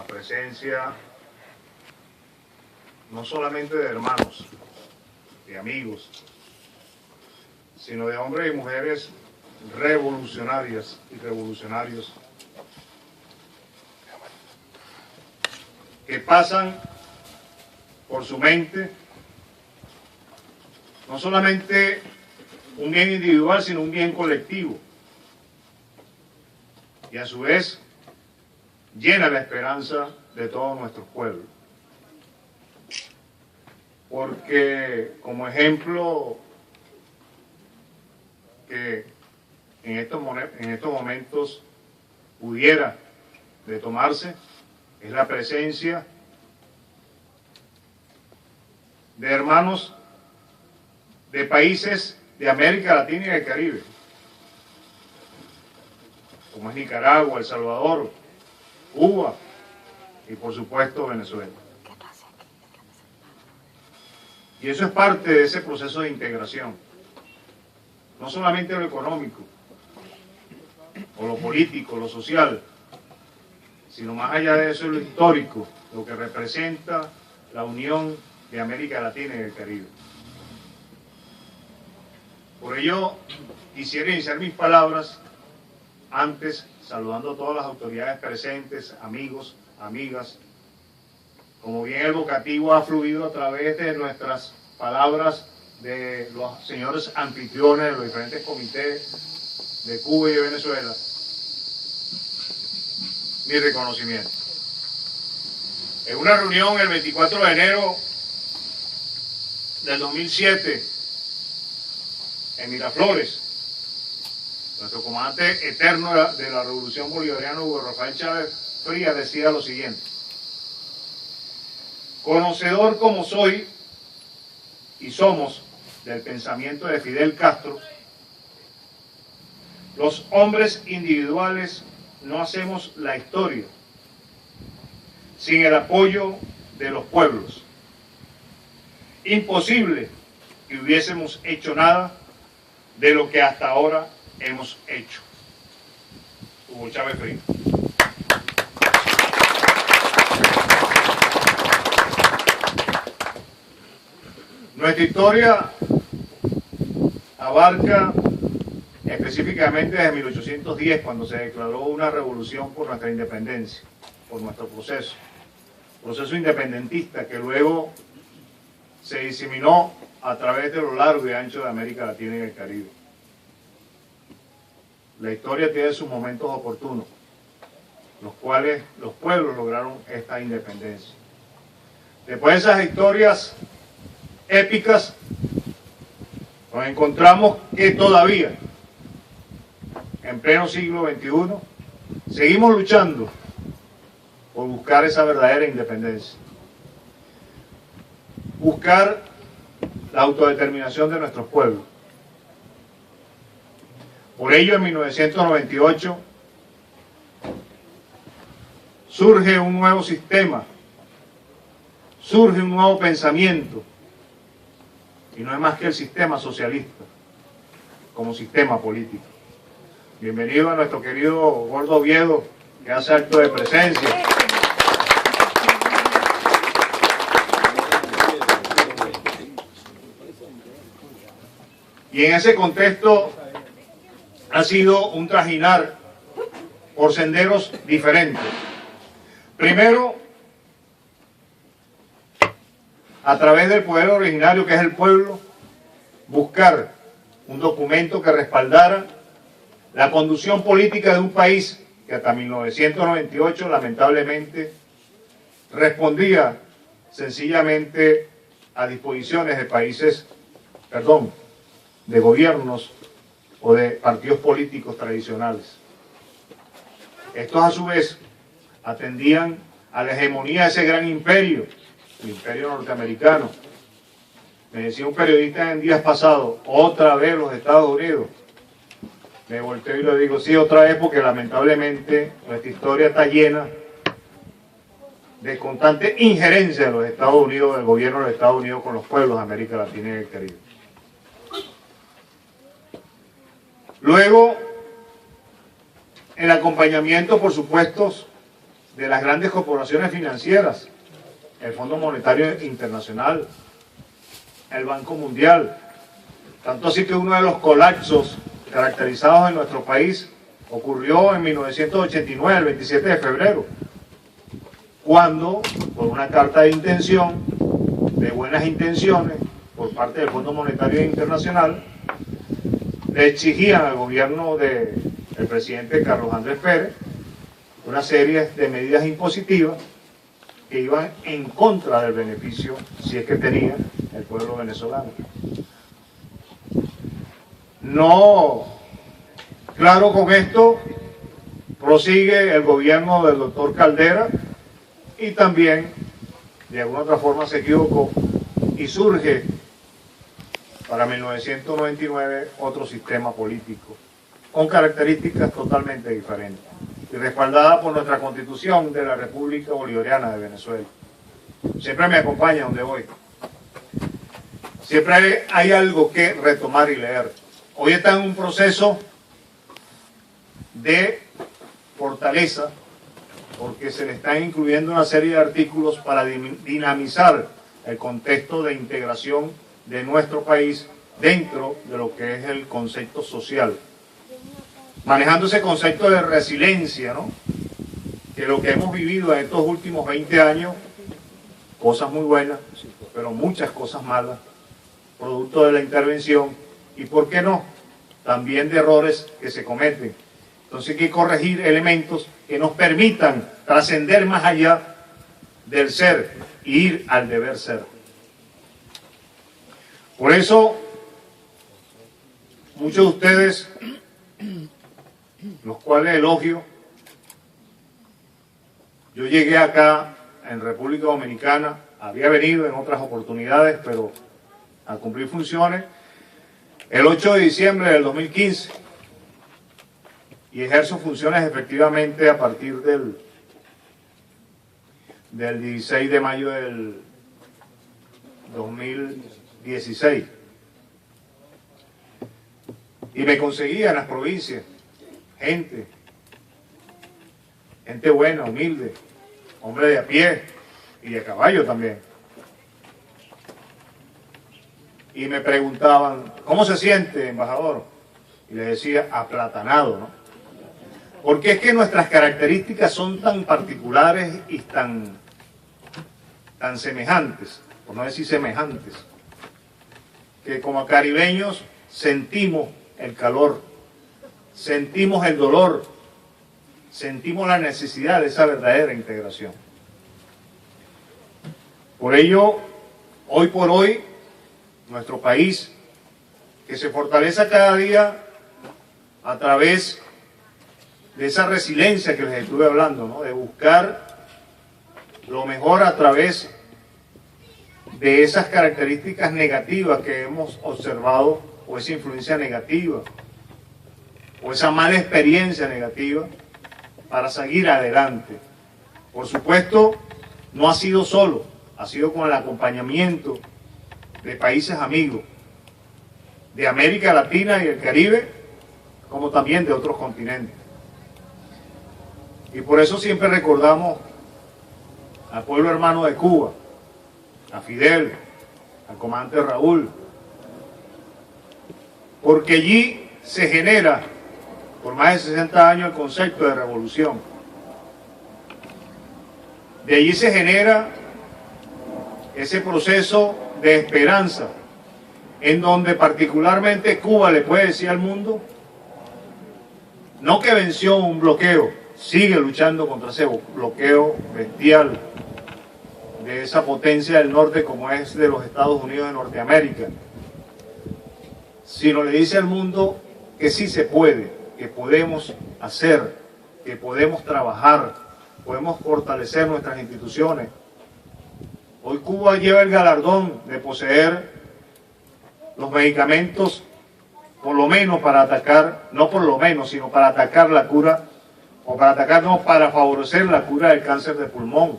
presencia no solamente de hermanos, de amigos, sino de hombres y mujeres revolucionarias y revolucionarios que pasan por su mente no solamente un bien individual, sino un bien colectivo, y a su vez llena la esperanza de todos nuestros pueblos. Porque como ejemplo que en estos momentos pudiera de tomarse es la presencia de hermanos de países de América Latina y del Caribe, como es Nicaragua, El Salvador, Cuba y por supuesto Venezuela. Y eso es parte de ese proceso de integración, no solamente lo económico, o lo político, lo social, sino más allá de eso lo histórico, lo que representa la unión de América Latina y del Caribe. Por ello, quisiera iniciar mis palabras antes saludando a todas las autoridades presentes, amigos, amigas. Como bien el vocativo ha fluido a través de nuestras palabras de los señores anfitriones de los diferentes comités de Cuba y de Venezuela, mi reconocimiento. En una reunión el 24 de enero del 2007 en Miraflores, nuestro comandante eterno de la Revolución Bolivariana, Hugo Rafael Chávez Frías, decía lo siguiente: conocedor como soy y somos del pensamiento de Fidel Castro, los hombres individuales no hacemos la historia sin el apoyo de los pueblos. Imposible que hubiésemos hecho nada de lo que hasta ahora hemos hecho. Hugo Chávez Frías. Nuestra historia abarca específicamente desde 1810, cuando se declaró una revolución por nuestra independencia, por nuestro proceso independentista que luego se diseminó a través de lo largo y ancho de América Latina y el Caribe. La historia tiene sus momentos oportunos, los cuales los pueblos lograron esta independencia. Después de esas historias épicas, nos encontramos que todavía, en pleno siglo XXI, seguimos luchando por buscar esa verdadera independencia, buscar la autodeterminación de nuestros pueblos. Por ello, en 1998 surge un nuevo sistema, surge un nuevo pensamiento, y no es más que el sistema socialista como sistema político. Bienvenido a nuestro querido Gordo Oviedo, que hace acto de presencia. Y en ese contexto ha sido un trajinar por senderos diferentes. Primero, a través del poder originario, que es el pueblo, buscar un documento que respaldara la conducción política de un país que hasta 1998 lamentablemente respondía sencillamente a disposiciones de gobiernos o de partidos políticos tradicionales. Estos a su vez atendían a la hegemonía de ese gran imperio, el imperio norteamericano. Me decía un periodista en días pasados, otra vez los Estados Unidos. Me volteo y le digo, sí, otra vez, porque lamentablemente nuestra historia está llena de constante injerencia de los Estados Unidos, del gobierno de los Estados Unidos con los pueblos de América Latina y del Caribe. Luego, el acompañamiento, por supuesto, de las grandes corporaciones financieras, el Fondo Monetario Internacional, el Banco Mundial. Tanto así que uno de los colapsos caracterizados en nuestro país ocurrió en 1989, el 27 de febrero, cuando, por una carta de intención, de buenas intenciones, por parte del Fondo Monetario Internacional, le exigían al gobierno del presidente Carlos Andrés Pérez una serie de medidas impositivas que iban en contra del beneficio, si es que tenía, el pueblo venezolano. No, claro, con esto prosigue el gobierno del doctor Caldera y también, de alguna otra forma, se equivocó y surge para 1999 otro sistema político con características totalmente diferentes y respaldada por nuestra Constitución de la República Bolivariana de Venezuela. Siempre me acompaña donde voy. Siempre hay algo que retomar y leer. Hoy está en un proceso de fortaleza porque se le están incluyendo una serie de artículos para dinamizar el contexto de integración de nuestro país dentro de lo que es el concepto social. Manejando ese concepto de resiliencia, ¿no? Que lo que hemos vivido en estos últimos 20 años, cosas muy buenas, pero muchas cosas malas, producto de la intervención, y por qué no, también de errores que se cometen. Entonces hay que corregir elementos que nos permitan trascender más allá del ser e ir al deber ser. Por eso, muchos de ustedes, los cuales elogio, yo llegué acá en República Dominicana, había venido en otras oportunidades, pero a cumplir funciones, el 8 de diciembre del 2015, y ejerzo funciones efectivamente a partir del 16 de mayo del 2016. Y me conseguía en las provincias gente buena, humilde, hombre de a pie y de caballo también. Y me preguntaban, ¿cómo se siente, embajador? Y le decía, aplatanado, ¿no? Porque es que nuestras características son tan particulares y tan semejantes, por no decir semejantes, que como caribeños sentimos el calor, sentimos el dolor, sentimos la necesidad de esa verdadera integración. Por ello, hoy por hoy, nuestro país, que se fortalece cada día a través de esa resiliencia que les estuve hablando, ¿no? De buscar lo mejor a través de esas características negativas que hemos observado, o esa influencia negativa, o esa mala experiencia negativa, para seguir adelante. Por supuesto, no ha sido solo, ha sido con el acompañamiento de países amigos, de América Latina y el Caribe, como también de otros continentes. Y por eso siempre recordamos al pueblo hermano de Cuba, a Fidel, al comandante Raúl, porque allí se genera, por más de 60 años, el concepto de revolución. De allí se genera ese proceso de esperanza, en donde particularmente Cuba le puede decir al mundo, no que venció un bloqueo, sigue luchando contra ese bloqueo bestial de esa potencia del norte como es de los Estados Unidos de Norteamérica, sino le dice al mundo que sí se puede, que podemos hacer, que podemos trabajar, podemos fortalecer nuestras instituciones. Hoy Cuba lleva el galardón de poseer los medicamentos, por lo menos para atacar, no por lo menos, sino para atacar la cura, o para atacar, no, para favorecer la cura del cáncer de pulmón.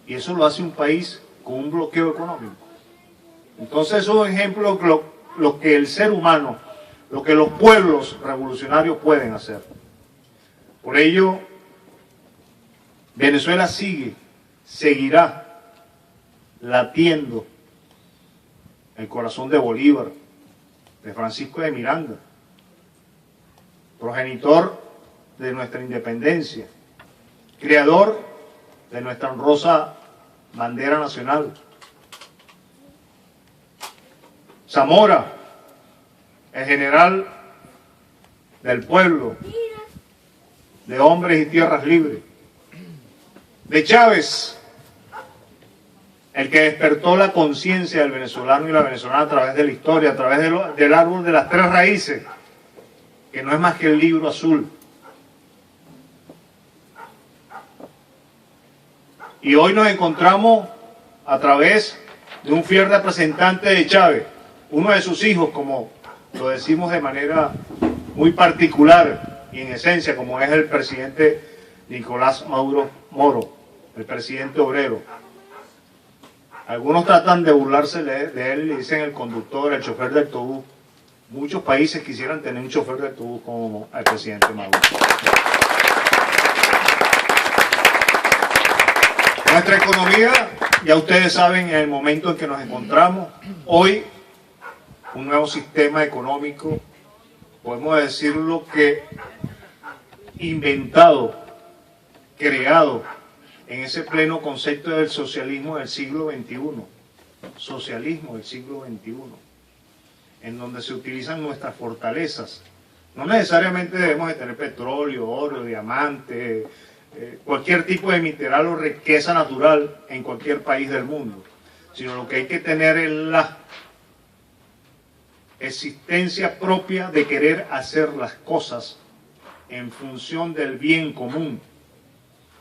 Y eso lo hace un país con un bloqueo económico. Entonces eso es un ejemplo de lo que el ser humano, lo que los pueblos revolucionarios pueden hacer. Por ello, Venezuela seguirá latiendo el corazón de Bolívar, de Francisco de Miranda, progenitor de nuestra independencia, creador de nuestra honrosa bandera nacional. Zamora, el general del pueblo, de hombres y tierras libres. De Chávez, el que despertó la conciencia del venezolano y la venezolana a través de la historia, a través del árbol de las tres raíces, que no es más que el libro azul. Y hoy nos encontramos a través de un fiel representante de Chávez, uno de sus hijos, como lo decimos de manera muy particular y en esencia, como es el presidente Nicolás Maduro Moro, el presidente obrero. Algunos tratan de burlarse de él y dicen el conductor, el chofer del autobús. Muchos países quisieran tener un chofer de autobús como el presidente Maduro. Nuestra economía, ya ustedes saben en el momento en que nos encontramos, hoy un nuevo sistema económico, podemos decirlo que inventado, creado en ese pleno concepto del socialismo del siglo XXI, socialismo del siglo XXI, en donde se utilizan nuestras fortalezas. No necesariamente debemos de tener petróleo, oro, diamante, cualquier tipo de mineral o riqueza natural en cualquier país del mundo, sino lo que hay que tener es la existencia propia de querer hacer las cosas en función del bien común,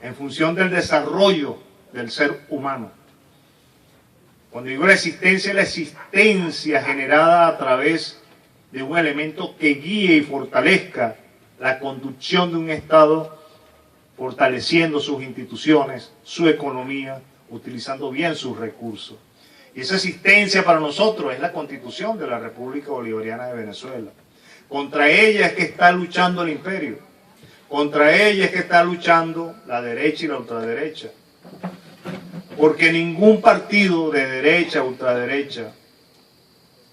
en función del desarrollo del ser humano. Cuando digo la existencia generada a través de un elemento que guíe y fortalezca la conducción de un Estado, fortaleciendo sus instituciones, su economía, utilizando bien sus recursos. Y esa existencia para nosotros es la Constitución de la República Bolivariana de Venezuela. Contra ella es que está luchando el imperio. Contra ella es que está luchando la derecha y la ultraderecha. Porque ningún partido de derecha, ultraderecha,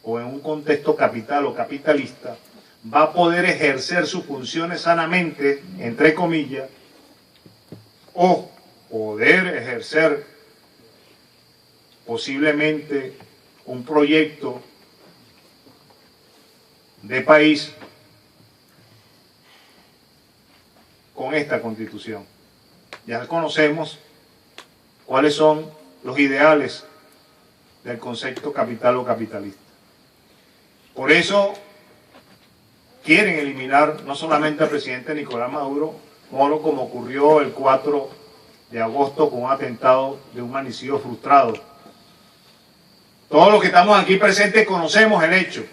o en un contexto capital o capitalista, va a poder ejercer sus funciones sanamente, entre comillas, o poder ejercer posiblemente un proyecto de país con esta Constitución. Ya conocemos cuáles son los ideales del concepto capital o capitalista. Por eso quieren eliminar no solamente al presidente Nicolás Maduro Moro, como ocurrió el 4 de agosto con un atentado de un magnicidio frustrado. Todos los que estamos aquí presentes conocemos el hecho.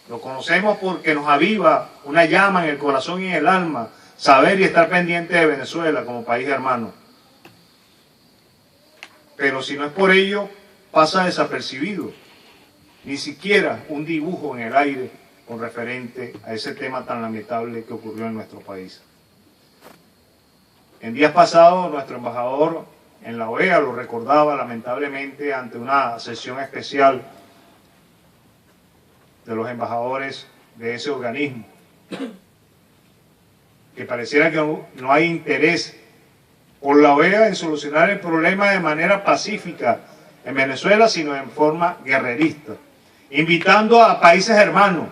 Lo conocemos porque nos aviva una llama en el corazón y en el alma saber y estar pendiente de Venezuela como país hermano. Pero si no es por ello, pasa desapercibido. Ni siquiera un dibujo en el aire con referente a ese tema tan lamentable que ocurrió en nuestro país. En días pasados, nuestro embajador en la OEA lo recordaba lamentablemente ante una sesión especial de los embajadores de ese organismo, que pareciera que no hay interés por la OEA en solucionar el problema de manera pacífica en Venezuela, sino en forma guerrerista, invitando a países hermanos,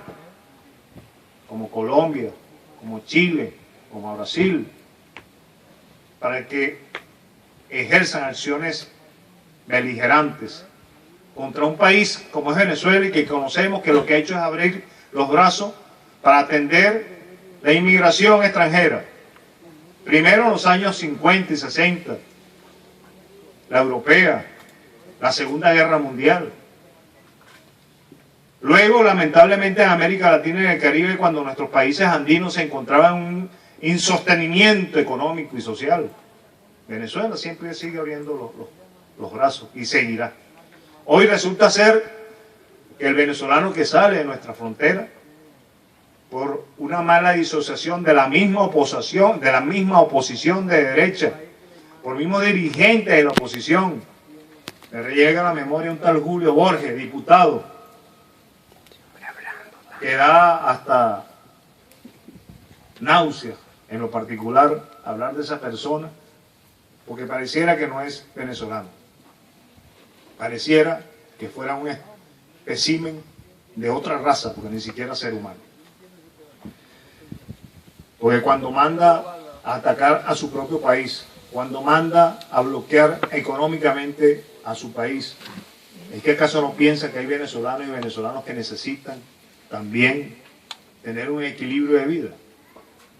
como Colombia, como Chile, como Brasil, para que ejerzan acciones beligerantes contra un país como es Venezuela y que conocemos que lo que ha hecho es abrir los brazos para atender la inmigración extranjera. Primero en los años 50 y 60, la europea, la Segunda Guerra Mundial. Luego, lamentablemente, en América Latina y en el Caribe, cuando nuestros países andinos se encontraban en un insostenimiento económico y social. Venezuela siempre sigue abriendo los brazos y seguirá. Hoy resulta ser que el venezolano que sale de nuestra frontera por una mala disociación de la misma oposición, de derecha, por mismos dirigentes de la oposición. Me llega a la memoria un tal Julio Borges, diputado, que da hasta náuseas en lo particular hablar de esa persona, porque pareciera que no es venezolano, pareciera que fuera un espécimen de otra raza, porque ni siquiera ser humano. Porque cuando manda a atacar a su propio país, cuando manda a bloquear económicamente a su país, ¿es que acaso no piensa que hay venezolanos y venezolanos que necesitan también tener un equilibrio de vida?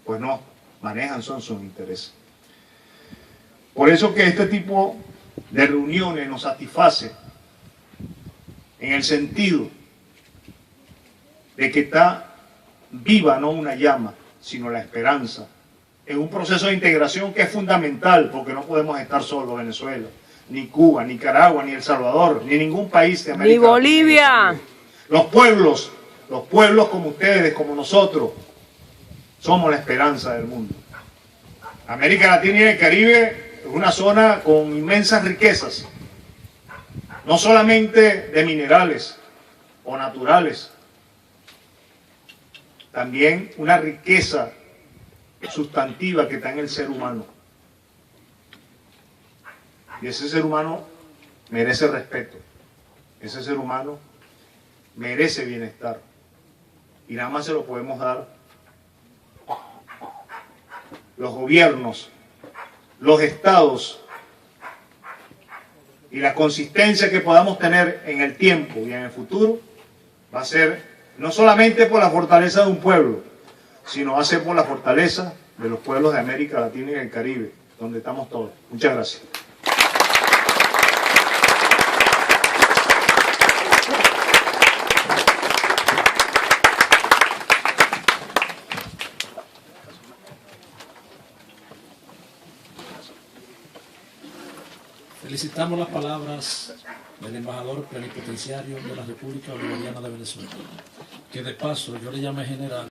Pues no, manejan son sus intereses. Por eso que este tipo de reuniones nos satisface en el sentido de que está viva no una llama, sino la esperanza, en un proceso de integración que es fundamental, porque no podemos estar solos Venezuela, ni Cuba, ni Nicaragua, ni El Salvador, ni ningún país de América Latina. ¡Ni Bolivia! Los pueblos como ustedes, como nosotros, somos la esperanza del mundo. América Latina y el Caribe es una zona con inmensas riquezas, no solamente de minerales o naturales, también una riqueza sustantiva que está en el ser humano. Y ese ser humano merece respeto, ese ser humano merece bienestar, y nada más se lo podemos dar los gobiernos, los estados, y la consistencia que podamos tener en el tiempo y en el futuro va a ser no solamente por la fortaleza de un pueblo, sino va a ser por la fortaleza de los pueblos de América Latina y el Caribe, donde estamos todos. Muchas gracias. Felicitamos las palabras del embajador plenipotenciario de la República Bolivariana de Venezuela, que de paso yo le llamé general.